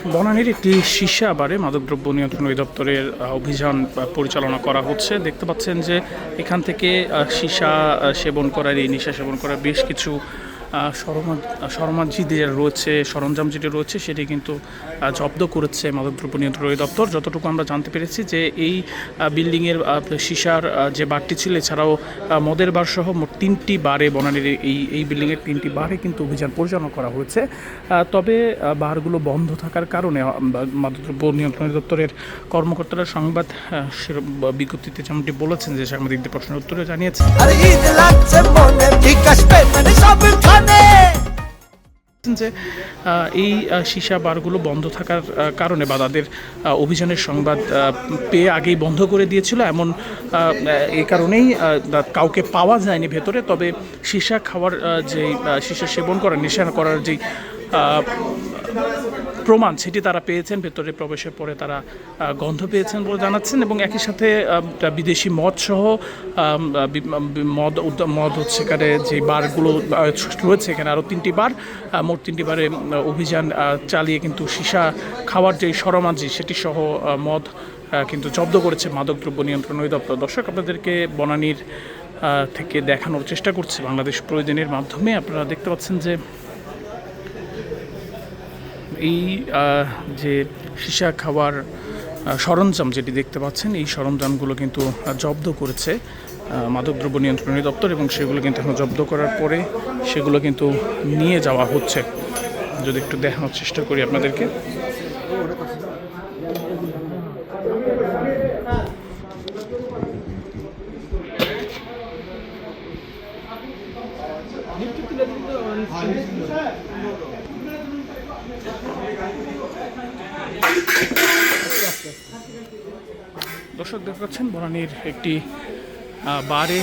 বনানীর একটি সীসা বারে মাদকদ্রব্য নিয়ন্ত্রণ অধিদপ্তরের অভিযান পরিচালনা করা হচ্ছে। দেখতে পাচ্ছেন যে এখান থেকে সীসা সেবন করার, এই নেশা সেবন করার বেশ কিছু সরঞ্জাম রয়েছে, যেটি রয়েছে সেটি কিন্তু জব্দ করেছে মাদকদ্রব্য নিয়ন্ত্রণ অধিদপ্তর। যতটুকু আমরা জানতে পেরেছি যে এই বিল্ডিংয়ের সীসার যে বারটি ছিল, এছাড়াও মদের বার সহ মোট 3টি বারে বনানীর এই বিল্ডিংয়ের 3টি বারে কিন্তু অভিযান পরিচালনা করা হয়েছে। তবে বারগুলো বন্ধ থাকার কারণে মাদকদ্রব্য নিয়ন্ত্রণ অধিদপ্তরের কর্মকর্তারা সংবাদ বিজ্ঞপ্তিতে যেমনটি বলেছেন, যে সাংবাদিকদের প্রশ্নের উত্তরে জানিয়েছেন যে এই সীসা বারগুলো বন্ধ থাকার কারণে বা তাদের অভিযানের সংবাদ পেয়ে আগেই বন্ধ করে দিয়েছিল, এমন এই কারণেই কাউকে পাওয়া যায়নি ভেতরে। তবে সীসা খাওয়ার সীসা সেবন করার, নেশা করার যেই প্রমাণ সেটি তারা পেয়েছেন। ভেতরে প্রবেশের পরে তারা গন্ধ পেয়েছেন বলে জানাচ্ছেন, এবং একই সাথে বিদেশি মদ সহ মদ হচ্ছে এখানে যে বারগুলো রয়েছে, এখানে আরও 3টি বার, মোট 3টি বারে অভিযান চালিয়ে কিন্তু সীসা খাওয়ার যে সরঞ্জাম সেটি সহ মদ কিন্তু জব্দ করেছে মাদকদ্রব্য নিয়ন্ত্রণ অধিদপ্তর। দর্শক, আপনাদেরকে বনানীর থেকে দেখানোর চেষ্টা করছে বাংলাদেশ প্রতিদিনের মাধ্যমে। আপনারা দেখতে পাচ্ছেন যে এই যে সীসা খাওয়ার সরঞ্জাম যেটি দেখতে পাচ্ছেন, এই সরঞ্জামগুলো কিন্তু জব্দ করেছে মাদকদ্রব্য নিয়ন্ত্রণ অধিদপ্তর, এবং সেগুলো কিন্তু এখন জব্দ করার পরে সেগুলো কিন্তু নিয়ে যাওয়া হচ্ছে। যদি একটু দেখানোর চেষ্টা করি আপনাদেরকে। দর্শক, দেখতে পাচ্ছেন বনানীর একটি বারে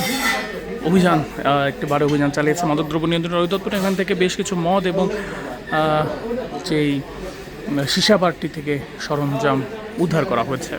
অভিযান চালিয়েছে মাদকদ্রব্য নিয়ন্ত্রণ অধিদপ্তর। এখান থেকে বেশ কিছু মদ এবং যেই সীসা বারটি থেকে সরঞ্জাম উদ্ধার করা হয়েছে।